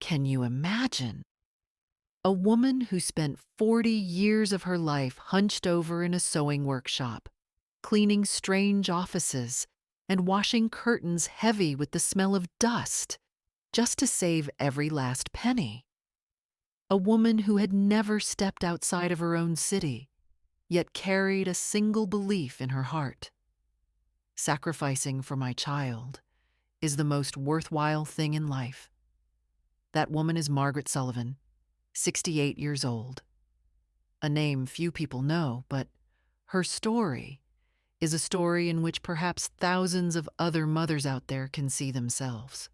Can you imagine? A woman who spent 40 years of her life hunched over in a sewing workshop, cleaning strange offices and washing curtains heavy with the smell of dust, just to save every last penny. A woman who had never stepped outside of her own city, yet carried a single belief in her heart. Sacrificing for my child is the most worthwhile thing in life. That woman is Margaret Sullivan, 68 years old. A name few people know, but her story is a story in which perhaps thousands of other mothers out there can see themselves.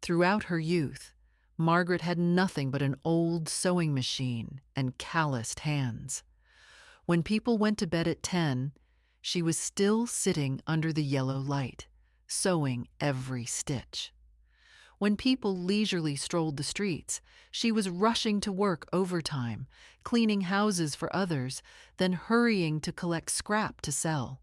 Throughout her youth, Margaret had nothing but an old sewing machine and calloused hands. When people went to bed at 10, she was still sitting under the yellow light, sewing every stitch. When people leisurely strolled the streets, she was rushing to work overtime, cleaning houses for others, then hurrying to collect scrap to sell.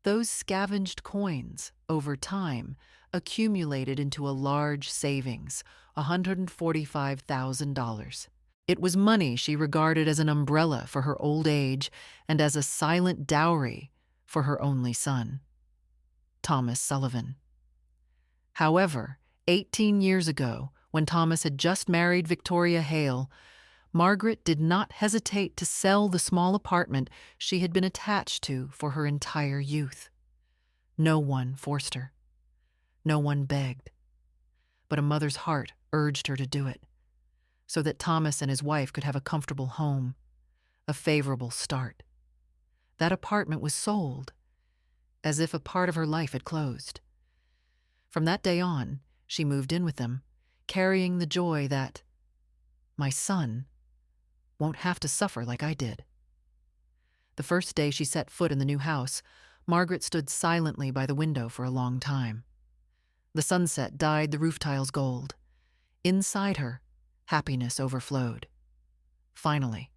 Those scavenged coins, over time, accumulated into a large savings, $145,000. It was money she regarded as an umbrella for her old age and as a silent dowry for her only son, Thomas Sullivan. However, 18 years ago, when Thomas had just married Victoria Hale, Margaret did not hesitate to sell the small apartment she had been attached to for her entire youth. No one forced her. No one begged. But a mother's heart urged her to do it, so that Thomas and his wife could have a comfortable home, a favorable start. That apartment was sold, as if a part of her life had closed. From that day on, she moved in with them, carrying the joy that my son won't have to suffer like I did. The first day she set foot in the new house, Margaret stood silently by the window for a long time. The sunset dyed the roof tiles gold. Inside her, happiness overflowed. Finally,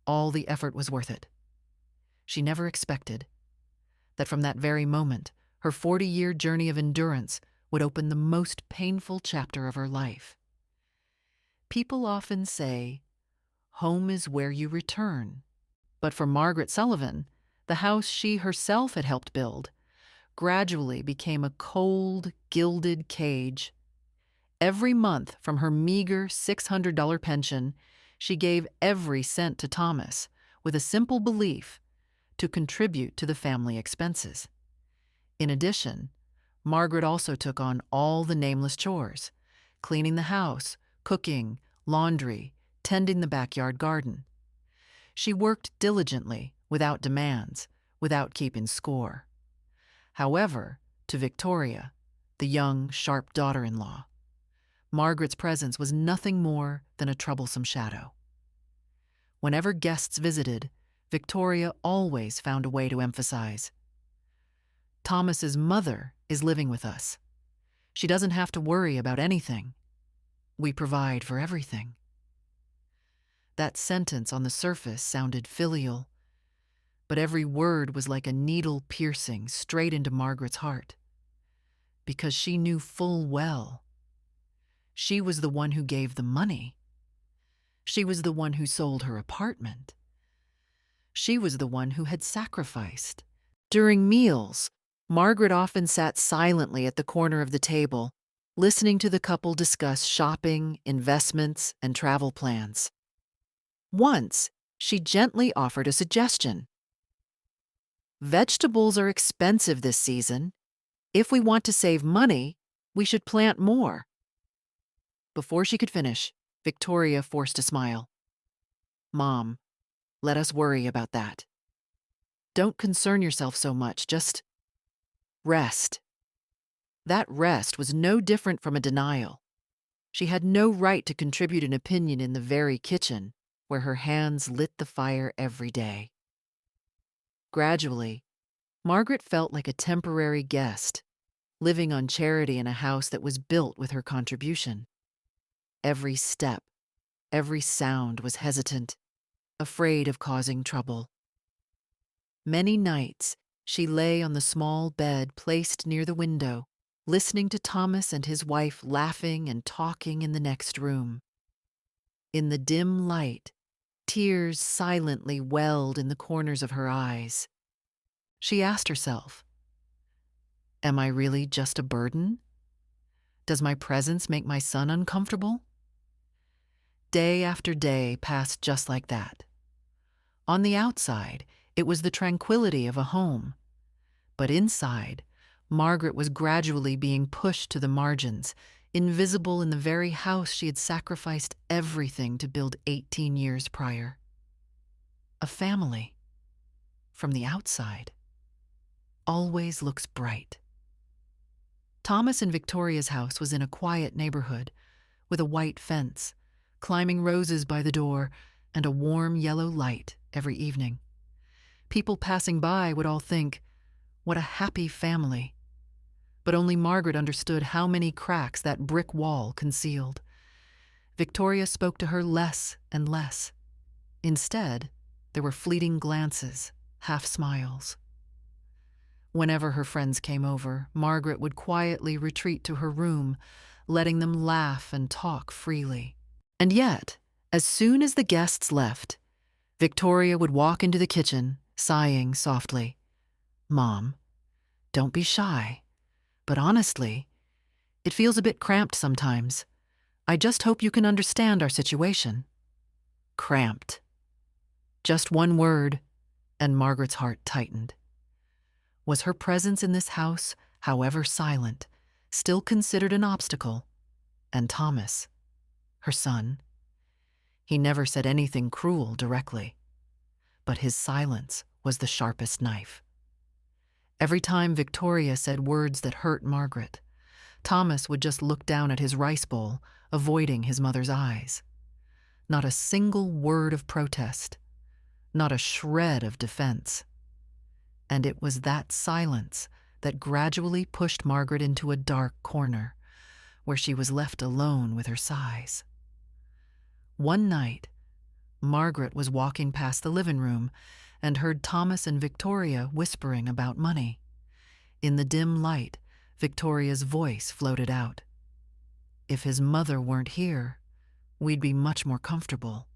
all the effort was worth it. She never expected that from that very moment, her 40-year journey of endurance would open the most painful chapter of her life. People often say, home is where you return. But for Margaret Sullivan, the house she herself had helped build gradually became a cold, gilded cage. Every month from her meager $600 pension, she gave every cent to Thomas with a simple belief to contribute to the family expenses. In addition, Margaret also took on all the nameless chores, cleaning the house, cooking, laundry, tending the backyard garden. She worked diligently, without demands, without keeping score. However, to Victoria, the young, sharp daughter-in-law, Margaret's presence was nothing more than a troublesome shadow. Whenever guests visited, Victoria always found a way to emphasize, Thomas's mother is living with us. She doesn't have to worry about anything. We provide for everything. That sentence on the surface sounded filial, but every word was like a needle piercing straight into Margaret's heart. Because she knew full well she was the one who gave the money. She was the one who sold her apartment. She was the one who had sacrificed. During meals, Margaret often sat silently at the corner of the table, listening to the couple discuss shopping, investments, and travel plans. Once, she gently offered a suggestion. Vegetables are expensive this season. If we want to save money, we should plant more. Before she could finish, Victoria forced a smile. Mom, let us worry about that. Don't concern yourself so much, just rest. That rest was no different from a denial. She had no right to contribute an opinion in the very kitchen where her hands lit the fire every day. Gradually, Margaret felt like a temporary guest, living on charity in a house that was built with her contribution. Every step, every sound was hesitant, afraid of causing trouble. Many nights, she lay on the small bed placed near the window, listening to Thomas and his wife laughing and talking in the next room. In the dim light, tears silently welled in the corners of her eyes. She asked herself, "Am I really just a burden? Does my presence make my son uncomfortable?" Day after day passed just like that. On the outside, it was the tranquility of a home. But inside, Margaret was gradually being pushed to the margins, invisible in the very house she had sacrificed everything to build 18 years prior. A family, from the outside, always looks bright. Thomas and Victoria's house was in a quiet neighborhood, with a white fence, climbing roses by the door, and a warm yellow light every evening. People passing by would all think, "What a happy family." But only Margaret understood how many cracks that brick wall concealed. Victoria spoke to her less and less. Instead, there were fleeting glances, half smiles. Whenever her friends came over, Margaret would quietly retreat to her room, letting them laugh and talk freely. And yet, as soon as the guests left, Victoria would walk into the kitchen, sighing softly. "Mom, don't be shy. But honestly, it feels a bit cramped sometimes. I just hope you can understand our situation." Cramped. Just one word, and Margaret's heart tightened. Was her presence in this house, however silent, still considered an obstacle? And Thomas, her son, he never said anything cruel directly, but his silence was the sharpest knife. Every time Victoria said words that hurt Margaret, Thomas would just look down at his rice bowl, avoiding his mother's eyes. Not a single word of protest, not a shred of defense. And it was that silence that gradually pushed Margaret into a dark corner, where she was left alone with her sighs. One night, Margaret was walking past the living room and heard Thomas and Victoria whispering about money. In the dim light, Victoria's voice floated out. "If his mother weren't here, we'd be much more comfortable."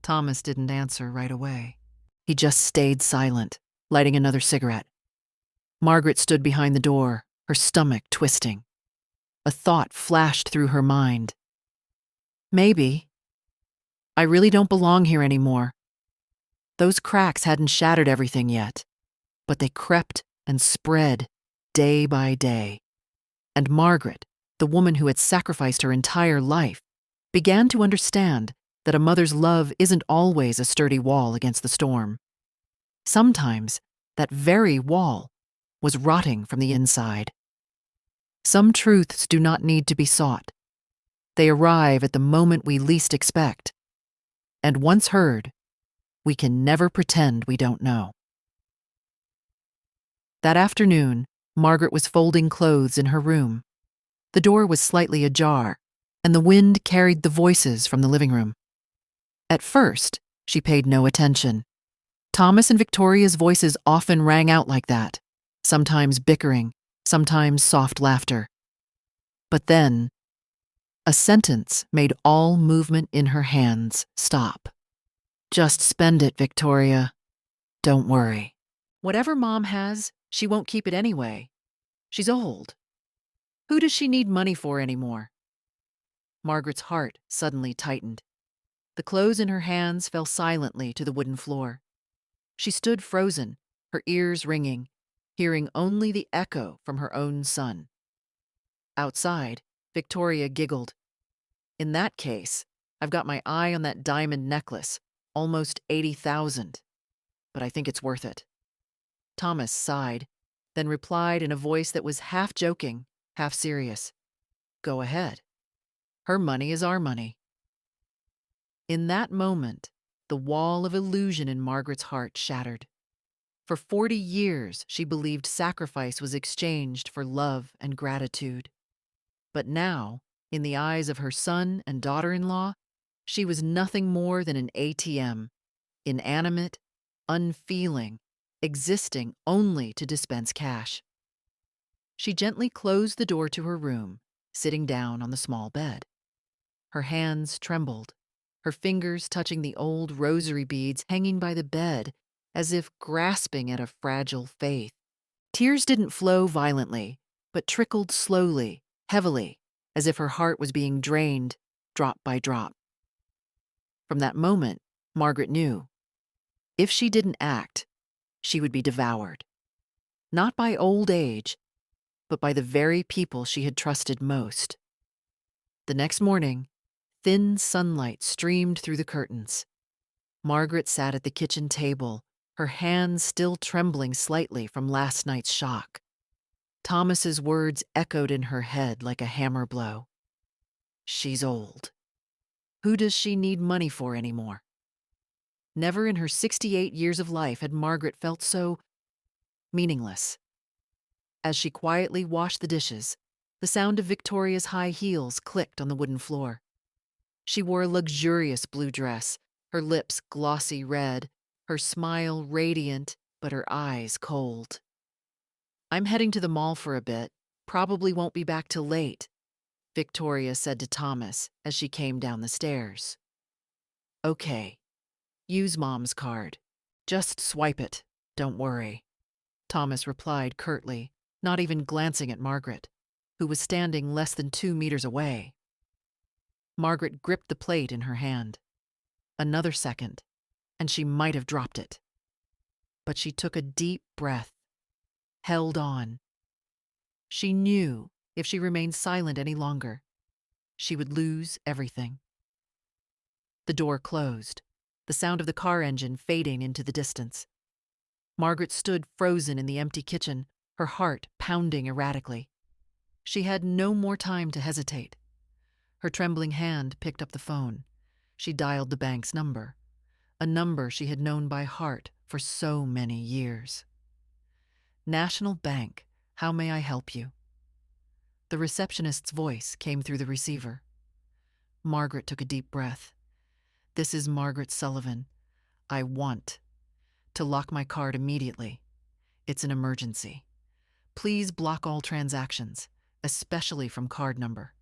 Thomas didn't answer right away. He just stayed silent, lighting another cigarette. Margaret stood behind the door, her stomach twisting. A thought flashed through her mind. Maybe I really don't belong here anymore. Those cracks hadn't shattered everything yet, but they crept and spread day by day. And Margaret, the woman who had sacrificed her entire life, began to understand that a mother's love isn't always a sturdy wall against the storm. Sometimes that very wall was rotting from the inside. Some truths do not need to be sought. They arrive at the moment we least expect. And once heard, we can never pretend we don't know. That afternoon, Margaret was folding clothes in her room. The door was slightly ajar, and the wind carried the voices from the living room. At first, she paid no attention. Thomas and Victoria's voices often rang out like that, sometimes bickering, sometimes soft laughter. But then, a sentence made all movement in her hands stop. "Just spend it, Victoria. Don't worry. Whatever Mom has, she won't keep it anyway. She's old. Who does she need money for anymore?" Margaret's heart suddenly tightened. The clothes in her hands fell silently to the wooden floor. She stood frozen, her ears ringing, hearing only the echo from her own son. Outside, Victoria giggled. "In that case, I've got my eye on that diamond necklace, almost 80,000. But I think it's worth it." Thomas sighed, then replied in a voice that was half joking, half serious. "Go ahead. Her money is our money." In that moment, the wall of illusion in Margaret's heart shattered. For 40 years, she believed sacrifice was exchanged for love and gratitude. But now, in the eyes of her son and daughter-in-law, she was nothing more than an ATM, inanimate, unfeeling, existing only to dispense cash. She gently closed the door to her room, sitting down on the small bed. Her hands trembled, her fingers touching the old rosary beads hanging by the bed, as if grasping at a fragile faith. Tears didn't flow violently, but trickled slowly, heavily, as if her heart was being drained, drop by drop. From that moment, Margaret knew, if she didn't act, she would be devoured. Not by old age, but by the very people she had trusted most. The next morning, thin sunlight streamed through the curtains. Margaret sat at the kitchen table, her hands still trembling slightly from last night's shock. Thomas's words echoed in her head like a hammer blow. She's old. Who does she need money for anymore? Never in her 68 years of life had Margaret felt so meaningless. As she quietly washed the dishes, the sound of Victoria's high heels clicked on the wooden floor. She wore a luxurious blue dress, her lips glossy red, her smile radiant, but her eyes cold. "I'm heading to the mall for a bit. Probably won't be back till late," Victoria said to Thomas as she came down the stairs. "Okay. Use Mom's card. Just swipe it. Don't worry," Thomas replied curtly, not even glancing at Margaret, who was standing less than 2 meters away. Margaret gripped the plate in her hand. Another second, and she might have dropped it. But she took a deep breath, held on. She knew if she remained silent any longer, she would lose everything. The door closed, the sound of the car engine fading into the distance. Margaret stood frozen in the empty kitchen, her heart pounding erratically. She had no more time to hesitate. Her trembling hand picked up the phone. She dialed the bank's number, a number she had known by heart for so many years. "National Bank, how may I help you?" The receptionist's voice came through the receiver. Margaret took a deep breath. "This is Margaret Sullivan. I want to lock my card immediately. It's an emergency. Please block all transactions, especially from card number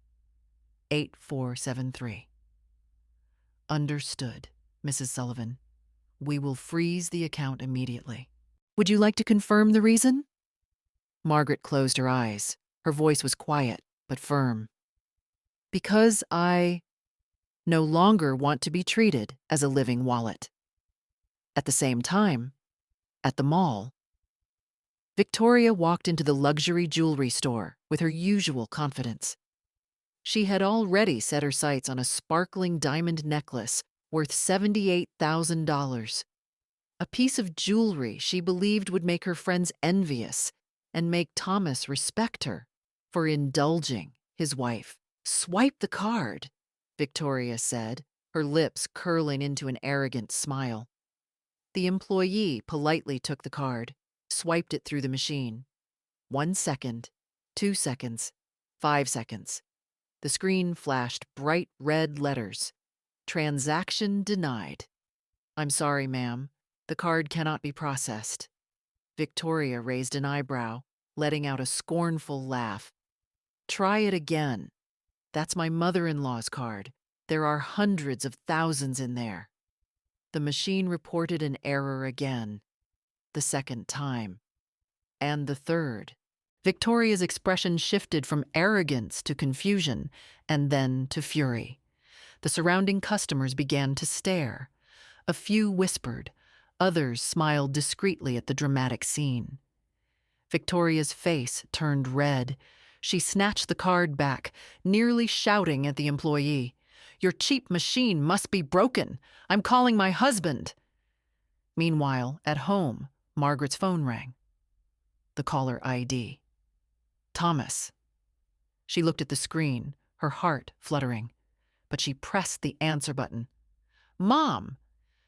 8473. "Understood, Mrs. Sullivan. We will freeze the account immediately." "Would you like to confirm the reason?" Margaret closed her eyes. Her voice was quiet, but firm. "Because I no longer want to be treated as a living wallet." At the same time, at the mall, Victoria walked into the luxury jewelry store with her usual confidence. She had already set her sights on a sparkling diamond necklace worth $78,000. A piece of jewelry she believed would make her friends envious and make Thomas respect her for indulging his wife. "Swipe the card," Victoria said, her lips curling into an arrogant smile. The employee politely took the card, swiped it through the machine. 1 second, 2 seconds, 5 seconds. The screen flashed bright red letters. "Transaction denied." "I'm sorry, ma'am. The card cannot be processed." Victoria raised an eyebrow, letting out a scornful laugh. "Try it again. That's my mother-in-law's card. There are hundreds of thousands in there." The machine reported an error again, the second time, and the third. Victoria's expression shifted from arrogance to confusion, and then to fury. The surrounding customers began to stare. A few whispered, others smiled discreetly at the dramatic scene. Victoria's face turned red. She snatched the card back, nearly shouting at the employee, "Your cheap machine must be broken. I'm calling my husband." Meanwhile, at home, Margaret's phone rang. The caller ID. Thomas. She looked at the screen, her heart fluttering, but she pressed the answer button. "Mom,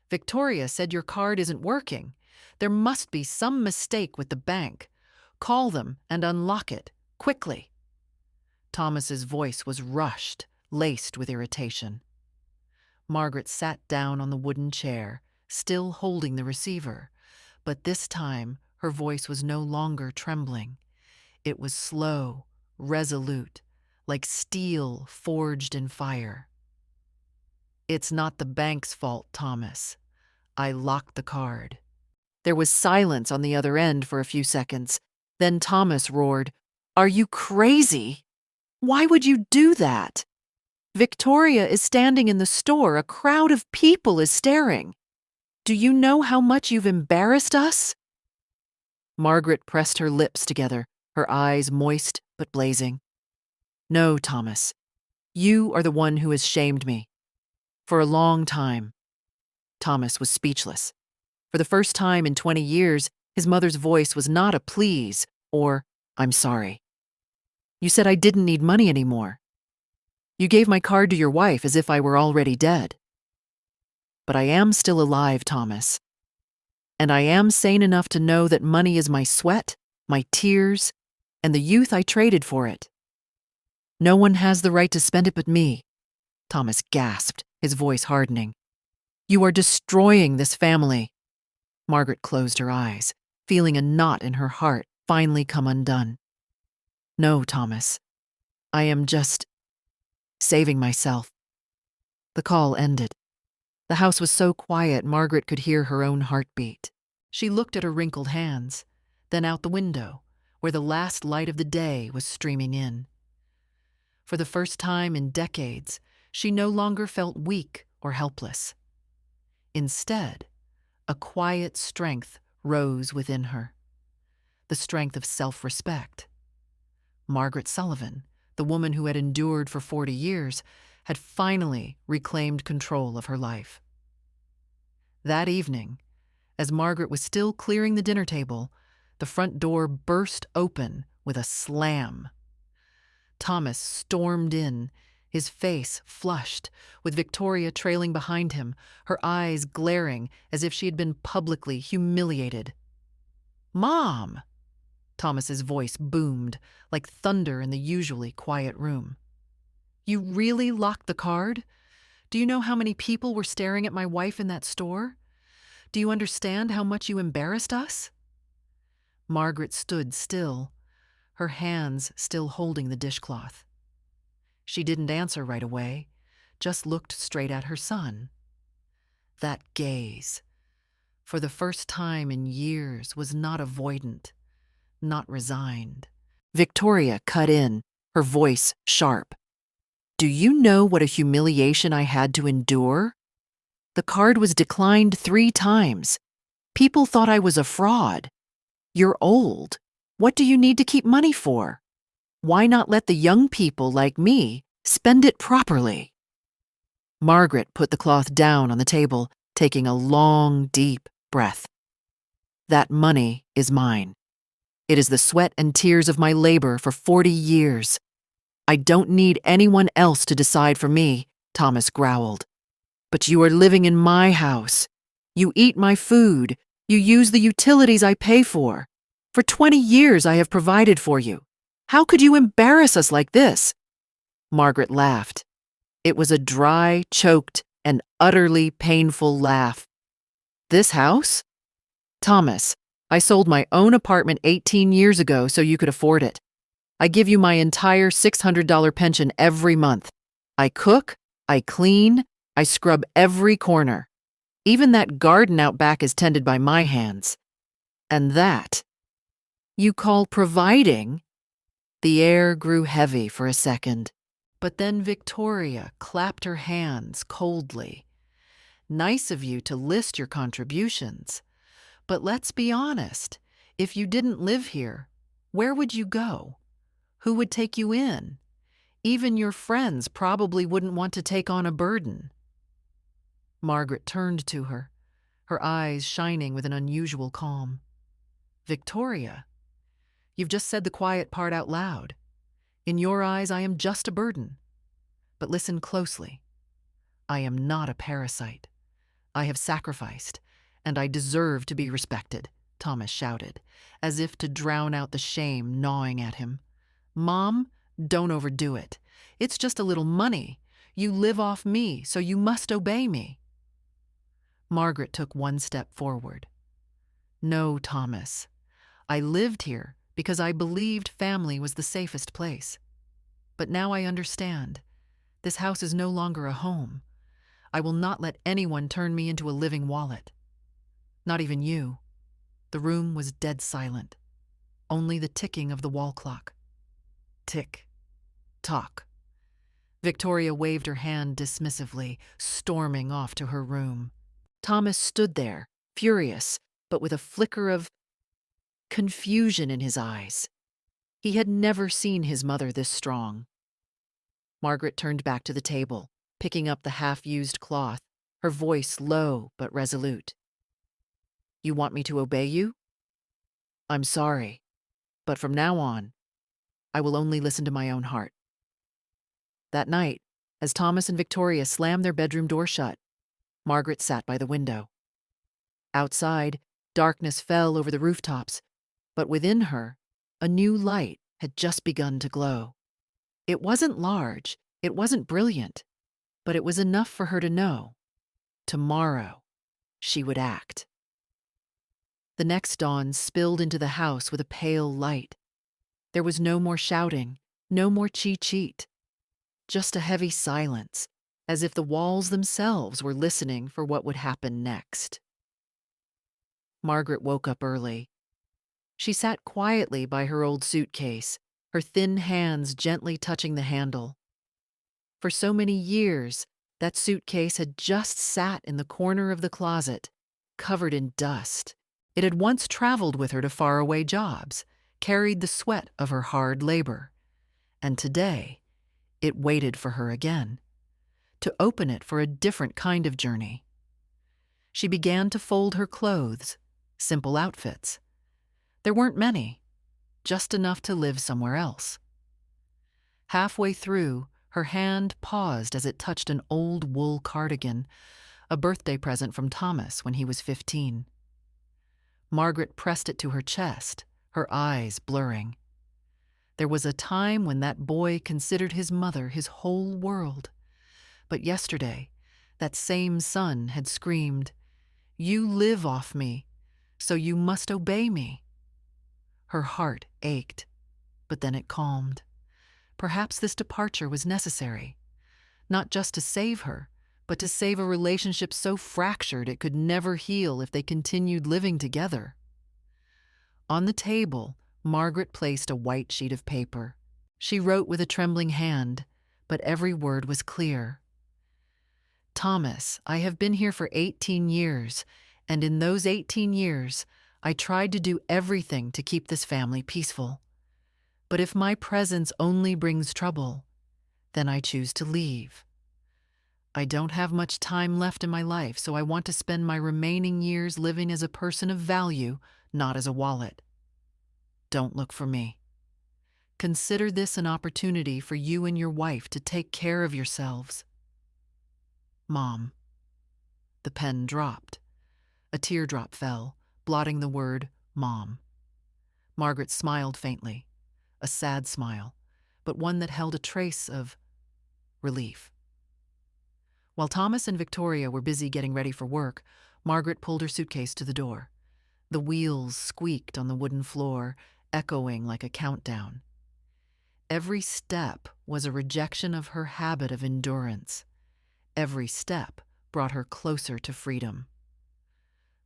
Victoria said your card isn't working. There must be some mistake with the bank. Call them and unlock it, quickly." Thomas's voice was rushed, laced with irritation. Margaret sat down on the wooden chair, still holding the receiver, but this time her voice was no longer trembling. It was slow, resolute, like steel forged in fire. "It's not the bank's fault, Thomas. I locked the card." There was silence on the other end for a few seconds. Then Thomas roared, "Are you crazy? Why would you do that? Victoria is standing in the store. A crowd of people is staring. Do you know how much you've embarrassed us?" Margaret pressed her lips together, her eyes moist but blazing. "No, Thomas. You are the one who has shamed me. For a long time." Thomas was speechless. For the first time in 20 years, his mother's voice was not a please or, "I'm sorry." "You said I didn't need money anymore. You gave my card to your wife as if I were already dead." "But I am still alive, Thomas. And I am sane enough to know that money is my sweat, my tears, and the youth I traded for it. No one has the right to spend it but me." Thomas gasped, his voice hardening. "You are destroying this family." Margaret closed her eyes, feeling a knot in her heart finally come undone. "No, Thomas. I am just saving myself." The call ended. The house was so quiet Margaret could hear her own heartbeat. She looked at her wrinkled hands, then out the window, where the last light of the day was streaming in. For the first time in decades, she no longer felt weak or helpless. Instead, a quiet strength rose within her, the strength of self-respect. Margaret Sullivan, the woman who had endured for 40 years, had finally reclaimed control of her life. That evening, as Margaret was still clearing the dinner table, the front door burst open with a slam. Thomas stormed in, his face flushed, with Victoria trailing behind him, her eyes glaring as if she had been publicly humiliated. "Mom!" Thomas's voice boomed like thunder in the usually quiet room. "You really locked the card? Do you know how many people were staring at my wife in that store? Do you understand how much you embarrassed us?" Margaret stood still, her hands still holding the dishcloth. She didn't answer right away, just looked straight at her son. That gaze, for the first time in years, was not avoidant, not resigned. Victoria cut in, her voice sharp. "Do you know what a humiliation I had to endure? The card was declined 3 times. People thought I was a fraud. You're old. What do you need to keep money for? Why not let the young people like me spend it properly?" Margaret put the cloth down on the table, taking a long, deep breath. "That money is mine. It is the sweat and tears of my labor for 40 years. I don't need anyone else to decide for me," Thomas growled. "But you are living in my house. You eat my food. You use the utilities I pay for. For 20 years I have provided for you. How could you embarrass us like this?" Margaret laughed. It was a dry, choked, and utterly painful laugh. "This house? Thomas, I sold my own apartment 18 years ago so you could afford it. I give you my entire $600 pension every month. I cook, I clean, I scrub every corner. Even that garden out back is tended by my hands. And that you call providing?" The air grew heavy for a second. But then Victoria clapped her hands coldly. "Nice of you to list your contributions. But let's be honest. If you didn't live here, where would you go? Who would take you in? Even your friends probably wouldn't want to take on a burden." Margaret turned to her, her eyes shining with an unusual calm. "Victoria, you've just said the quiet part out loud. In your eyes, I am just a burden. But listen closely. I am not a parasite. I have sacrificed, and I deserve to be respected," Thomas shouted, as if to drown out the shame gnawing at him. "Mom, don't overdo it. It's just a little money. You live off me, so you must obey me." Margaret took one step forward. "No, Thomas. I lived here because I believed family was the safest place. But now I understand. This house is no longer a home. I will not let anyone turn me into a living wallet. Not even you. The room was dead silent. Only the ticking of the wall clock. Tick. Tock. Victoria waved her hand dismissively, storming off to her room. Thomas stood there, furious, but with a flicker of confusion in his eyes. He had never seen his mother this strong. Margaret turned back to the table, picking up the half-used cloth, her voice low but resolute. "You want me to obey you? I'm sorry, but from now on, I will only listen to my own heart." That night, as Thomas and Victoria slammed their bedroom door shut, Margaret sat by the window. Outside, darkness fell over the rooftops, but within her, a new light had just begun to glow. It wasn't large, it wasn't brilliant, but it was enough for her to know. Tomorrow, she would act. The next dawn spilled into the house with a pale light. There was no more shouting, no more cheat, just a heavy silence, as if the walls themselves were listening for what would happen next. Margaret woke up early. She sat quietly by her old suitcase, her thin hands gently touching the handle. For so many years, that suitcase had just sat in the corner of the closet, covered in dust. It had once traveled with her to faraway jobs, carried the sweat of her hard labor. And today, it waited for her again, to open it for a different kind of journey. She began to fold her clothes, simple outfits. There weren't many, just enough to live somewhere else. Halfway through, her hand paused as it touched an old wool cardigan, a birthday present from Thomas when he was 15. Margaret pressed it to her chest, her eyes blurring. There was a time when that boy considered his mother his whole world. But yesterday, that same son had screamed, "You live off me, so you must obey me." Her heart ached, but then it calmed. Perhaps this departure was necessary, not just to save her, but to save a relationship so fractured it could never heal if they continued living together. On the table, Margaret placed a white sheet of paper. She wrote with a trembling hand, but every word was clear. "Thomas, I have been here for 18 years, and in those 18 years, I tried to do everything to keep this family peaceful. But if my presence only brings trouble, then I choose to leave. I don't have much time left in my life, so I want to spend my remaining years living as a person of value, not as a wallet. Don't look for me. Consider this an opportunity for you and your wife to take care of yourselves. Mom." The pen dropped. A teardrop fell, blotting the word Mom. Margaret smiled faintly, a sad smile, but one that held a trace of relief. While Thomas and Victoria were busy getting ready for work, Margaret pulled her suitcase to the door. The wheels squeaked on the wooden floor, echoing like a countdown. Every step was a rejection of her habit of endurance. Every step brought her closer to freedom.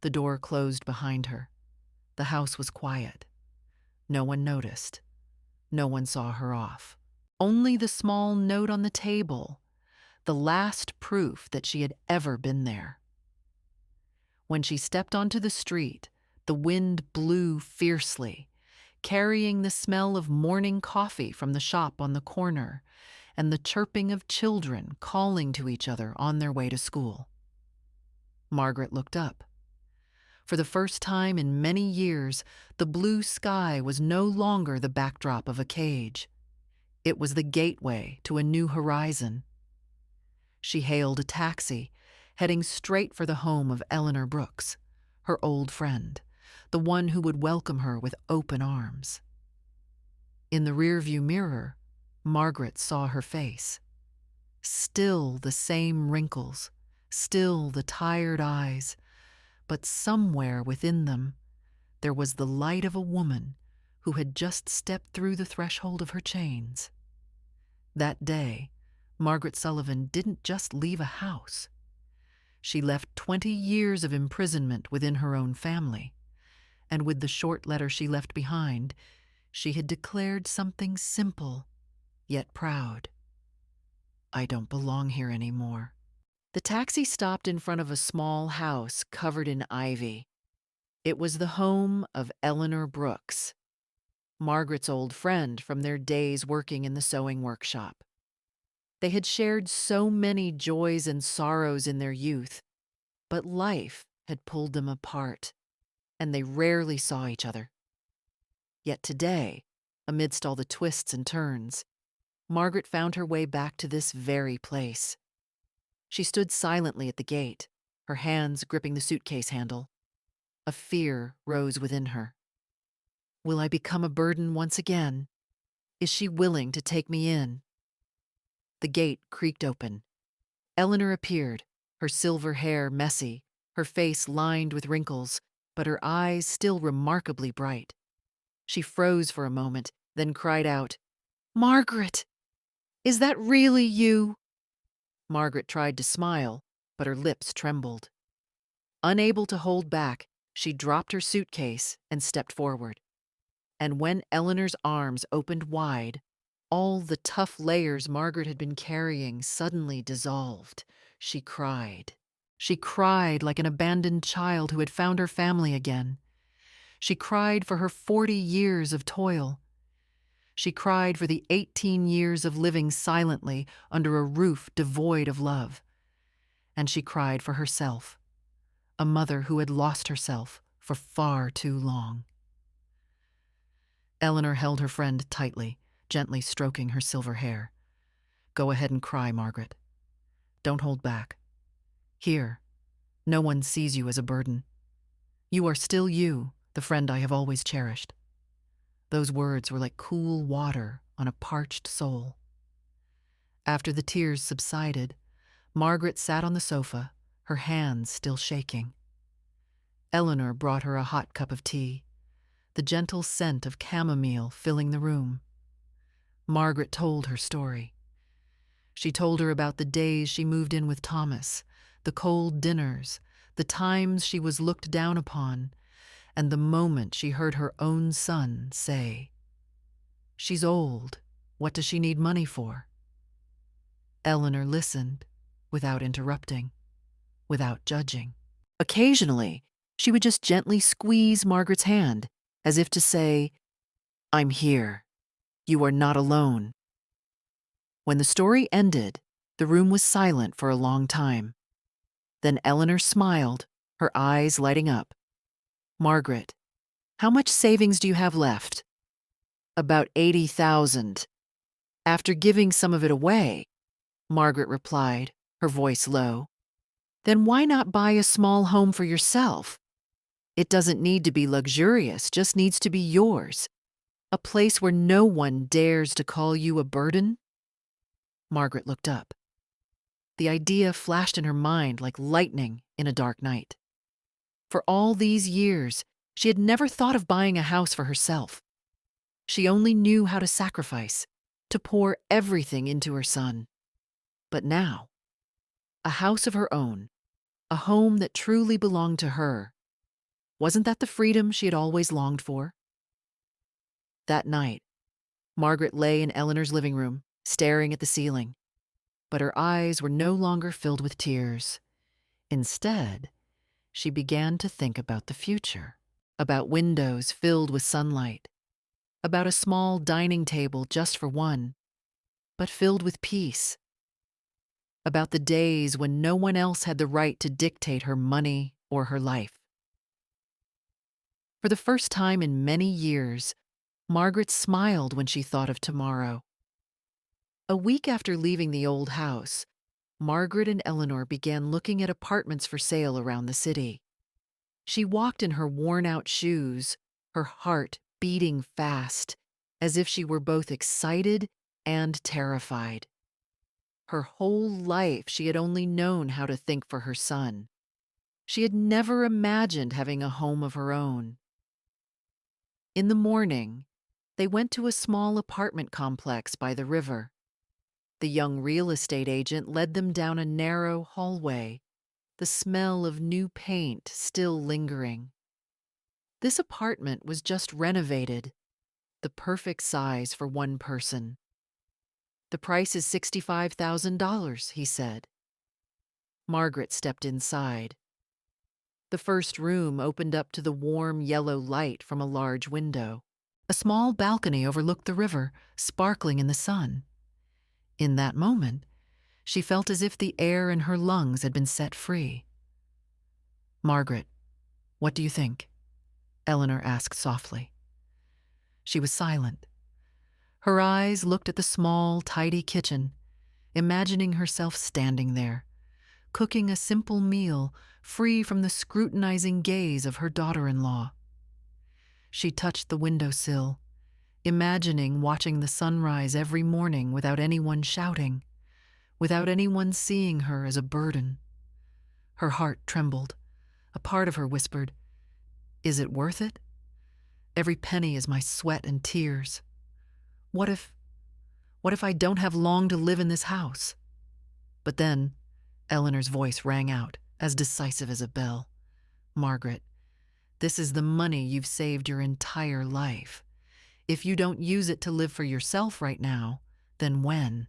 The door closed behind her. The house was quiet. No one noticed. No one saw her off. Only the small note on the table, the last proof that she had ever been there. When she stepped onto the street, the wind blew fiercely, carrying the smell of morning coffee from the shop on the corner and the chirping of children calling to each other on their way to school. Margaret looked up. For the first time in many years, the blue sky was no longer the backdrop of a cage. It was the gateway to a new horizon. She hailed a taxi, heading straight for the home of Eleanor Brooks, her old friend, the one who would welcome her with open arms. In the rearview mirror, Margaret saw her face. Still the same wrinkles, still the tired eyes, but somewhere within them, there was the light of a woman who had just stepped through the threshold of her chains. That day, Margaret Sullivan didn't just leave a house. She left 20 years of imprisonment within her own family, and with the short letter she left behind, she had declared something simple, yet proud. I don't belong here anymore. The taxi stopped in front of a small house covered in ivy. It was the home of Eleanor Brooks, Margaret's old friend from their days working in the sewing workshop. They had shared so many joys and sorrows in their youth, but life had pulled them apart, and they rarely saw each other. Yet today, amidst all the twists and turns, Margaret found her way back to this very place. She stood silently at the gate, her hands gripping the suitcase handle. A fear rose within her. Will I become a burden once again? Is she willing to take me in? The gate creaked open. Eleanor appeared, her silver hair messy, her face lined with wrinkles, but her eyes still remarkably bright. She froze for a moment, then cried out, "Margaret! Is that really you?" Margaret tried to smile, but her lips trembled. Unable to hold back, she dropped her suitcase and stepped forward. And when Eleanor's arms opened wide, all the tough layers Margaret had been carrying suddenly dissolved. She cried. She cried like an abandoned child who had found her family again. She cried for her 40 years of toil. She cried for the 18 years of living silently under a roof devoid of love. And she cried for herself, a mother who had lost herself for far too long. Eleanor held her friend tightly, gently stroking her silver hair. Go ahead and cry, Margaret. Don't hold back. Here, no one sees you as a burden. You are still you, the friend I have always cherished. Those words were like cool water on a parched soul. After the tears subsided, Margaret sat on the sofa, her hands still shaking. Eleanor brought her a hot cup of tea, the gentle scent of chamomile filling the room. Margaret told her story. She told her about the days she moved in with Thomas, the cold dinners, the times she was looked down upon, and the moment she heard her own son say, "She's old. What does she need money for?" Eleanor listened, without interrupting, without judging. Occasionally, she would just gently squeeze Margaret's hand, as if to say, "I'm here. You are not alone." When the story ended, the room was silent for a long time. Then Eleanor smiled, her eyes lighting up. "Margaret, how much savings do you have left?" "About 80,000. After giving some of it away," Margaret replied, her voice low. "Then why not buy a small home for yourself? It doesn't need to be luxurious, just needs to be yours. A place where no one dares to call you a burden?" Margaret looked up. The idea flashed in her mind like lightning in a dark night. For all these years, she had never thought of buying a house for herself. She only knew how to sacrifice, to pour everything into her son. But now, a house of her own, a home that truly belonged to her, wasn't that the freedom she had always longed for? That night, Margaret lay in Eleanor's living room, staring at the ceiling. But her eyes were no longer filled with tears. Instead, she began to think about the future, about windows filled with sunlight, about a small dining table just for one, but filled with peace, about the days when no one else had the right to dictate her money or her life. For the first time in many years, Margaret smiled when she thought of tomorrow. A week after leaving the old house, Margaret and Eleanor began looking at apartments for sale around the city. She walked in her worn-out shoes, her heart beating fast, as if she were both excited and terrified. Her whole life she had only known how to think for her son. She had never imagined having a home of her own. In the morning, They went to a small apartment complex by the river. The young real estate agent led them down a narrow hallway, the smell of new paint still lingering. This apartment was just renovated, the perfect size for one person. "The price is $65,000, he said. Margaret stepped inside. The first room opened up to the warm yellow light from a large window. A small balcony overlooked the river, sparkling in the sun. In that moment, she felt as if the air in her lungs had been set free. "Margaret, what do you think?" Eleanor asked softly. She was silent. Her eyes looked at the small, tidy kitchen, imagining herself standing there, cooking a simple meal free from the scrutinizing gaze of her daughter-in-law. She touched the windowsill, imagining watching the sunrise every morning without anyone shouting, without anyone seeing her as a burden. Her heart trembled. A part of her whispered, "Is it worth it? Every penny is my sweat and tears. What if I don't have long to live in this house?" But then, Eleanor's voice rang out, as decisive as a bell. "Margaret, this is the money you've saved your entire life. If you don't use it to live for yourself right now, then when?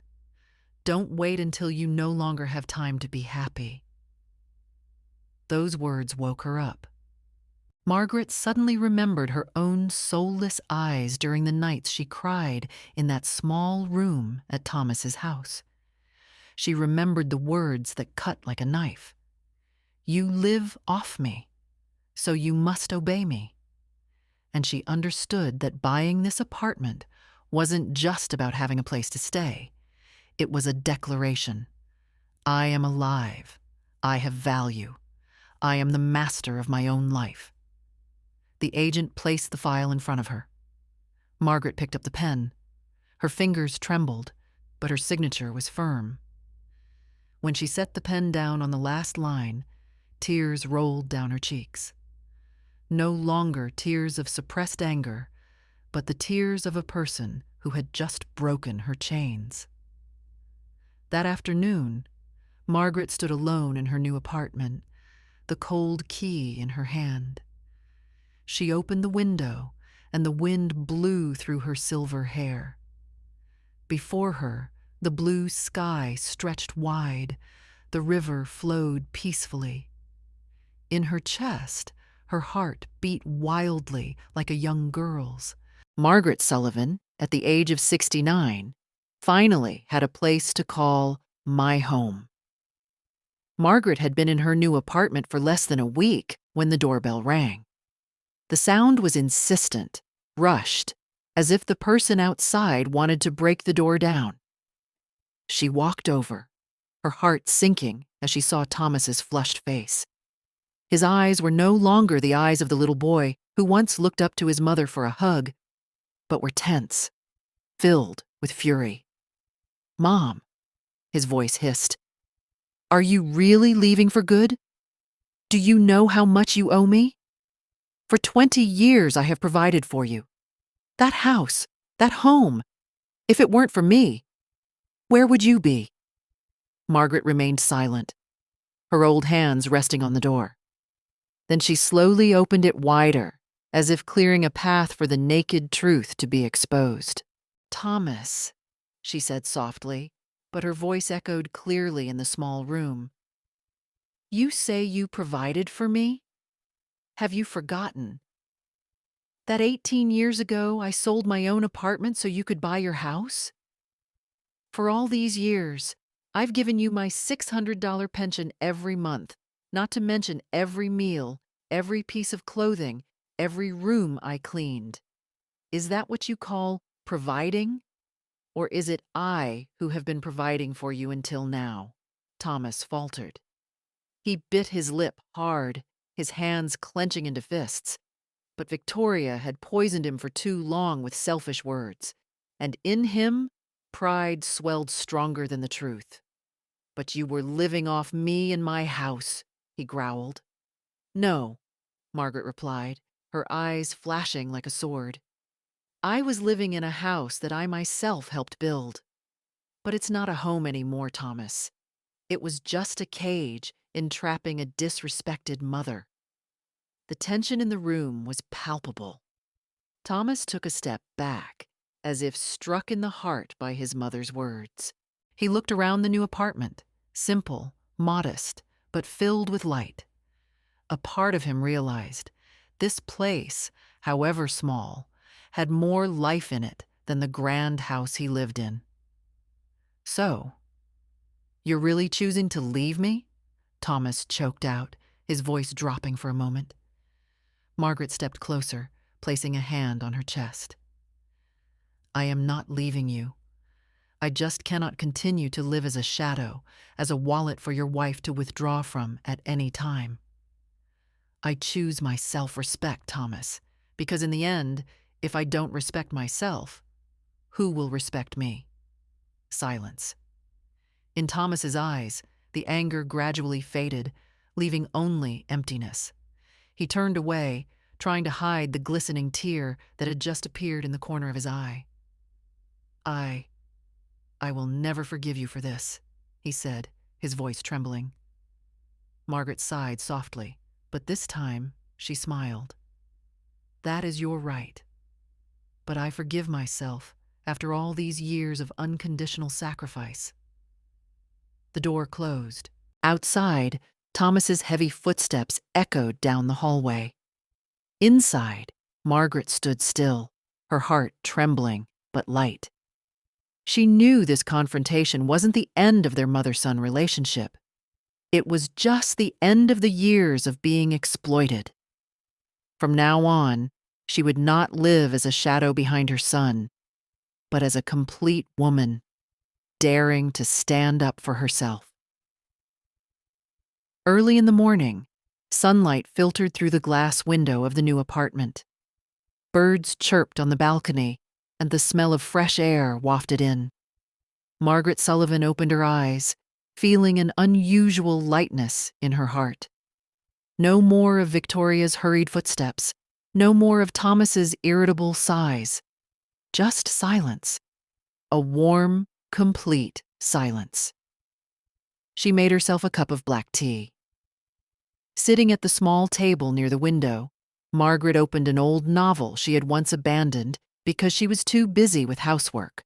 Don't wait until you no longer have time to be happy." Those words woke her up. Margaret suddenly remembered her own soulless eyes during the nights she cried in that small room at Thomas's house. She remembered the words that cut like a knife. "You live off me, so you must obey me." And she understood that buying this apartment wasn't just about having a place to stay. It was a declaration. "I am alive. I have value. I am the master of my own life." The agent placed the file in front of her. Margaret picked up the pen. Her fingers trembled, but her signature was firm. When she set the pen down on the last line, tears rolled down her cheeks. No longer tears of suppressed anger, but the tears of a person who had just broken her chains. That afternoon, Margaret stood alone in her new apartment, the cold key in her hand. She opened the window, and the wind blew through her silver hair. Before her, the blue sky stretched wide, the river flowed peacefully. In her chest, her heart beat wildly like a young girl's. Margaret Sullivan, at the age of 69, finally had a place to call my home. Margaret had been in her new apartment for less than a week when the doorbell rang. The sound was insistent, rushed, as if the person outside wanted to break the door down. She walked over, her heart sinking as she saw Thomas's flushed face. His eyes were no longer the eyes of the little boy who once looked up to his mother for a hug, but were tense, filled with fury. "Mom," his voice hissed, "are you really leaving for good? Do you know how much you owe me? For 20 years I have provided for you. That house, that home. If it weren't for me, where would you be?" Margaret remained silent, her old hands resting on the door. Then she slowly opened it wider, as if clearing a path for the naked truth to be exposed. "Thomas," she said softly, but her voice echoed clearly in the small room. "You say you provided for me? Have you forgotten that 18 years ago I sold my own apartment so you could buy your house? For all these years, I've given you my $600 pension every month, not to mention every meal, every piece of clothing, every room I cleaned. Is that what you call providing? Or is it I who have been providing for you until now?" Thomas faltered. He bit his lip hard, his hands clenching into fists. But Victoria had poisoned him for too long with selfish words, and in him, pride swelled stronger than the truth. "But you were living off me and my house," he growled. "No," Margaret replied, her eyes flashing like a sword. I was living in a house that I myself helped build. But it's not a home anymore, Thomas. It was just a cage entrapping a disrespected mother. The tension in the room was palpable. Thomas took a step back, as if struck in the heart by his mother's words. He looked around the new apartment, simple, modest, but filled with light. A part of him realized this place, however small, had more life in it than the grand house he lived in. So, you're really choosing to leave me? Thomas choked out, his voice dropping for a moment. Margaret stepped closer, placing a hand on her chest. I am not leaving you. I just cannot continue to live as a shadow, as a wallet for your wife to withdraw from at any time. I choose my self-respect, Thomas, because in the end, if I don't respect myself, who will respect me? Silence. In Thomas's eyes, the anger gradually faded, leaving only emptiness. He turned away, trying to hide the glistening tear that had just appeared in the corner of his eye. I will never forgive you for this, he said, his voice trembling. Margaret sighed softly, but this time she smiled. That is your right. But I forgive myself after all these years of unconditional sacrifice. The door closed. Outside, Thomas's heavy footsteps echoed down the hallway. Inside, Margaret stood still, her heart trembling but light. She knew this confrontation wasn't the end of their mother-son relationship. It was just the end of the years of being exploited. From now on, she would not live as a shadow behind her son, but as a complete woman, daring to stand up for herself. Early in the morning, sunlight filtered through the glass window of the new apartment. Birds chirped on the balcony, and the smell of fresh air wafted in. Margaret Sullivan opened her eyes, feeling an unusual lightness in her heart. No more of Victoria's hurried footsteps, no more of Thomas's irritable sighs. Just silence. A warm, complete silence. She made herself a cup of black tea. Sitting at the small table near the window, Margaret opened an old novel she had once abandoned because she was too busy with housework.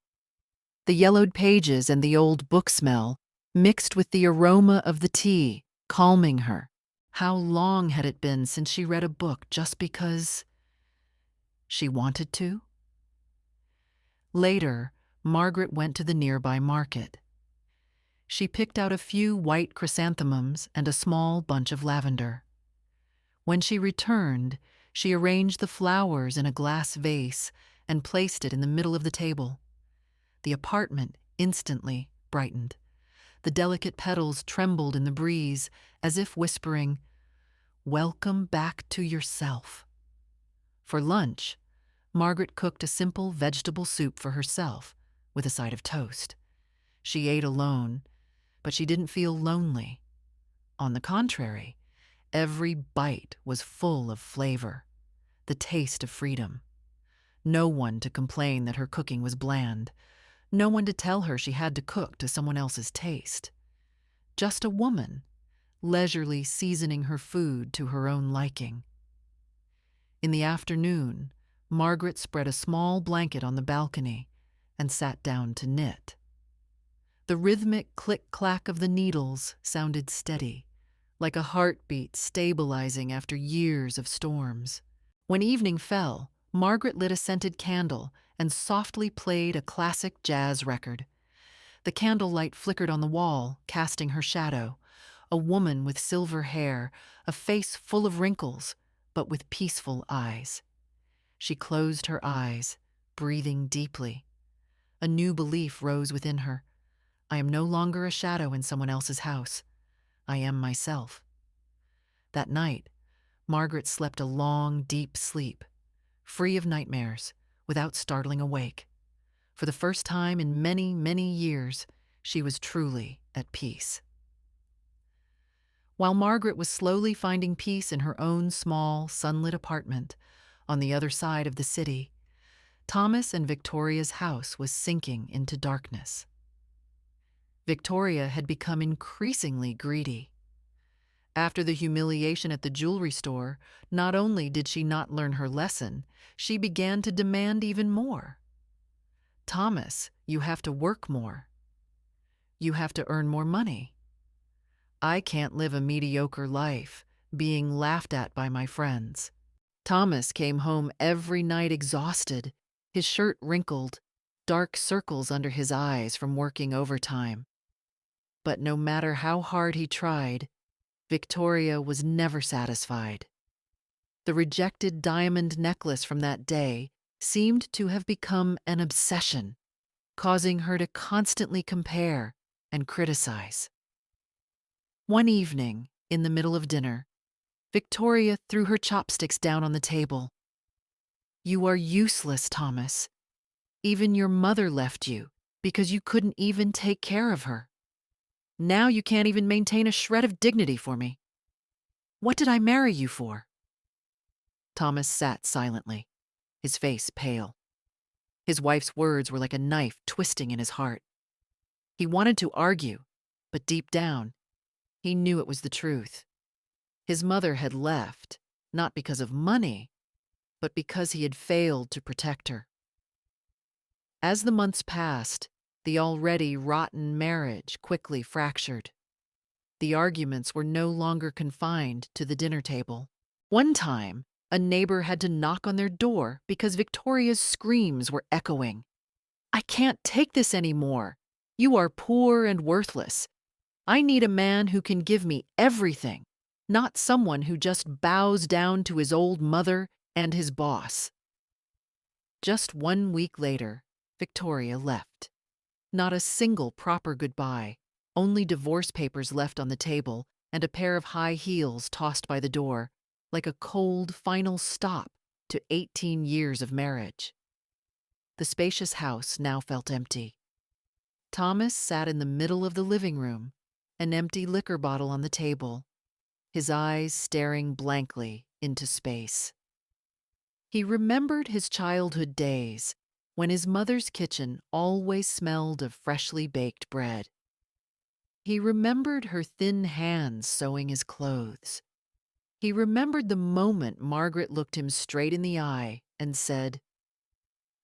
The yellowed pages and the old book smell mixed with the aroma of the tea, calming her. How long had it been since she read a book just because she wanted to? Later, Margaret went to the nearby market. She picked out a few white chrysanthemums and a small bunch of lavender. When she returned, she arranged the flowers in a glass vase and placed it in the middle of the table. The apartment instantly brightened. The delicate petals trembled in the breeze, as if whispering, "Welcome back to yourself." For lunch, Margaret cooked a simple vegetable soup for herself, with a side of toast. She ate alone, but she didn't feel lonely. On the contrary, every bite was full of flavor, the taste of freedom. No one to complain that her cooking was bland. No one to tell her she had to cook to someone else's taste. Just a woman, leisurely seasoning her food to her own liking. In the afternoon, Margaret spread a small blanket on the balcony and sat down to knit. The rhythmic click-clack of the needles sounded steady, like a heartbeat stabilizing after years of storms. When evening fell, Margaret lit a scented candle and softly played a classic jazz record. The candlelight flickered on the wall, casting her shadow, a woman with silver hair, a face full of wrinkles, but with peaceful eyes. She closed her eyes, breathing deeply. A new belief rose within her. I am no longer a shadow in someone else's house. I am myself. That night, Margaret slept a long, deep sleep, free of nightmares, without startling awake. For the first time in many, many years, she was truly at peace. While Margaret was slowly finding peace in her own small, sunlit apartment on the other side of the city, Thomas and Victoria's house was sinking into darkness. Victoria had become increasingly greedy. After the humiliation at the jewelry store, not only did she not learn her lesson, she began to demand even more. Thomas, you have to work more. You have to earn more money. I can't live a mediocre life, being laughed at by my friends. Thomas came home every night exhausted, his shirt wrinkled, dark circles under his eyes from working overtime. But no matter how hard he tried, Victoria was never satisfied. The rejected diamond necklace from that day seemed to have become an obsession, causing her to constantly compare and criticize. One evening, in the middle of dinner, Victoria threw her chopsticks down on the table. "You are useless, Thomas. Even your mother left you because you couldn't even take care of her. Now you can't even maintain a shred of dignity for me. What did I marry you for?" Thomas sat silently, his face pale. His wife's words were like a knife twisting in his heart. He wanted to argue, but deep down, he knew it was the truth. His mother had left, not because of money, but because he had failed to protect her. As the months passed, the already rotten marriage quickly fractured. The arguments were no longer confined to the dinner table. One time, a neighbor had to knock on their door because Victoria's screams were echoing. "I can't take this anymore. You are poor and worthless. I need a man who can give me everything, not someone who just bows down to his old mother and his boss." Just 1 week later, Victoria left. Not a single proper goodbye, only divorce papers left on the table and a pair of high heels tossed by the door, like a cold final stop to 18 years of marriage. The spacious house now felt empty. Thomas sat in the middle of the living room, an empty liquor bottle on the table, his eyes staring blankly into space. He remembered his childhood days when his mother's kitchen always smelled of freshly baked bread. He remembered her thin hands sewing his clothes. He remembered the moment Margaret looked him straight in the eye and said,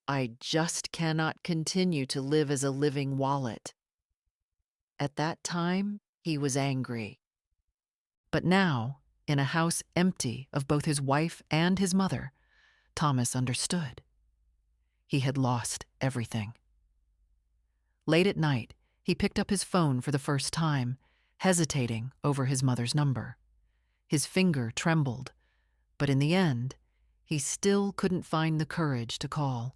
"I just cannot continue to live as a living wallet." At that time, he was angry. But now, in a house empty of both his wife and his mother, Thomas understood. He had lost everything. Late at night, he picked up his phone for the first time, hesitating over his mother's number. His finger trembled, but in the end, he still couldn't find the courage to call.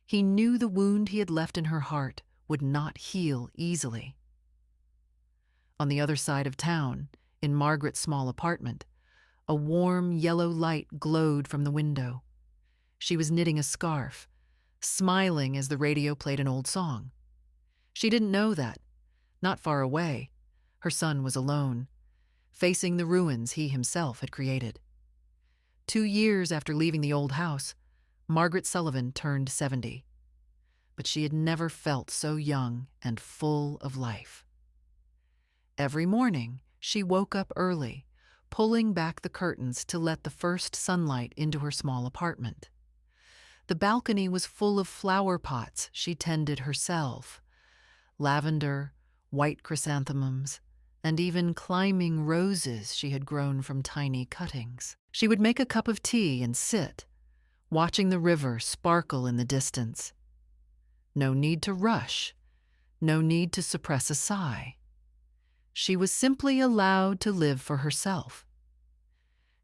He knew the wound he had left in her heart would not heal easily. On the other side of town, in Margaret's small apartment, a warm yellow light glowed from the window. She was knitting a scarf, smiling as the radio played an old song. She didn't know that, not far away, her son was alone, facing the ruins he himself had created. 2 years after leaving the old house, Margaret Sullivan turned 70. But she had never felt so young and full of life. Every morning, she woke up early, pulling back the curtains to let the first sunlight into her small apartment. The balcony was full of flower pots she tended herself. Lavender, white chrysanthemums, and even climbing roses she had grown from tiny cuttings. She would make a cup of tea and sit, watching the river sparkle in the distance. No need to rush, no need to suppress a sigh. She was simply allowed to live for herself.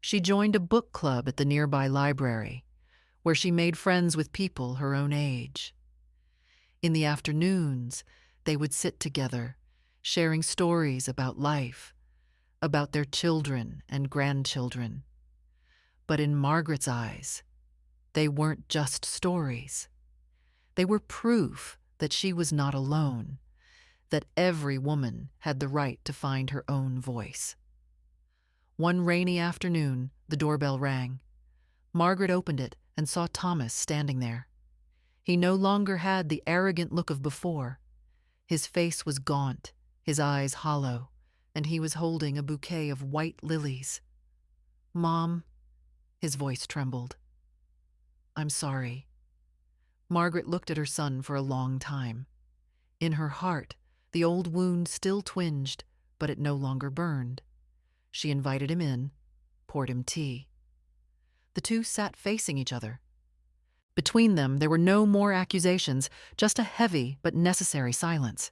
She joined a book club at the nearby library, where she made friends with people her own age. In the afternoons, they would sit together, sharing stories about life, about their children and grandchildren. But in Margaret's eyes, they weren't just stories. They were proof that she was not alone, that every woman had the right to find her own voice. One rainy afternoon, the doorbell rang. Margaret opened it and saw Thomas standing there. He no longer had the arrogant look of before. His face was gaunt, his eyes hollow, and he was holding a bouquet of white lilies. "Mom," his voice trembled. "I'm sorry." Margaret looked at her son for a long time. In her heart, the old wound still twinged, but it no longer burned. She invited him in, poured him tea. The two sat facing each other. Between them, there were no more accusations, just a heavy but necessary silence.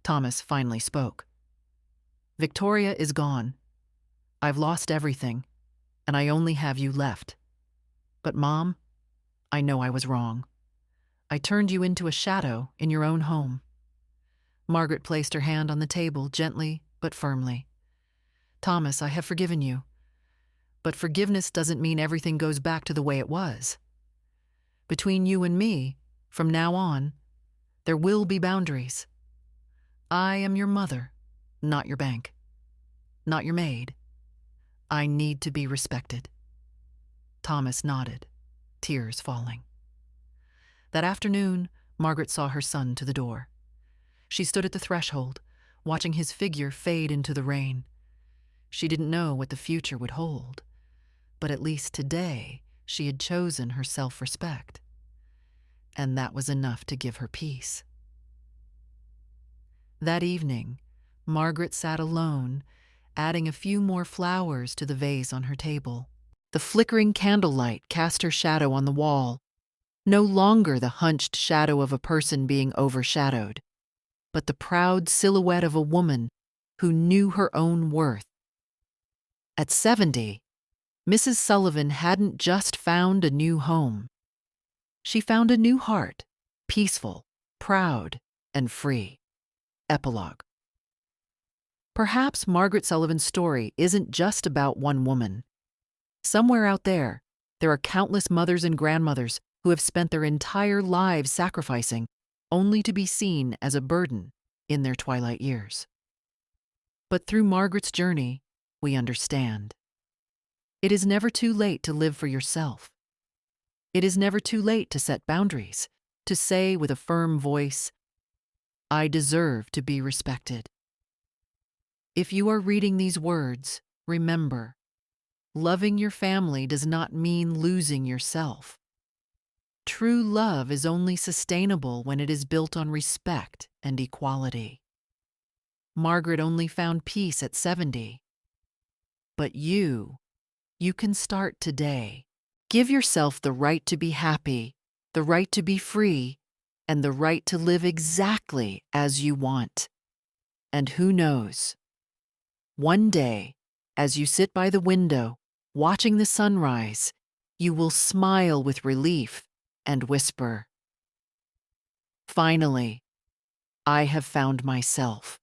Thomas finally spoke. "Victoria is gone. I've lost everything, and I only have you left. But, Mom, I know I was wrong. I turned you into a shadow in your own home." Margaret placed her hand on the table gently but firmly. "Thomas, I have forgiven you. But forgiveness doesn't mean everything goes back to the way it was. Between you and me, from now on, there will be boundaries. I am your mother, not your bank, not your maid. I need to be respected." Thomas nodded, tears falling. That afternoon, Margaret saw her son to the door. She stood at the threshold, watching his figure fade into the rain. She didn't know what the future would hold, but at least today she had chosen her self-respect. And that was enough to give her peace. That evening, Margaret sat alone, adding a few more flowers to the vase on her table. The flickering candlelight cast her shadow on the wall, no longer the hunched shadow of a person being overshadowed, but the proud silhouette of a woman who knew her own worth. At 70, Mrs. Sullivan hadn't just found a new home. She found a new heart, peaceful, proud, and free. Epilogue. Perhaps Margaret Sullivan's story isn't just about one woman. Somewhere out there are countless mothers and grandmothers who have spent their entire lives sacrificing, only to be seen as a burden in their twilight years. But through Margaret's journey, we understand. It is never too late to live for yourself. It is never too late to set boundaries, to say with a firm voice, "I deserve to be respected." If you are reading these words, remember, loving your family does not mean losing yourself. True love is only sustainable when it is built on respect and equality. Margaret only found peace at 70. But you can start today. Give yourself the right to be happy, the right to be free, and the right to live exactly as you want. And who knows? One day, as you sit by the window, watching the sunrise, you will smile with relief and whisper, "Finally, I have found myself."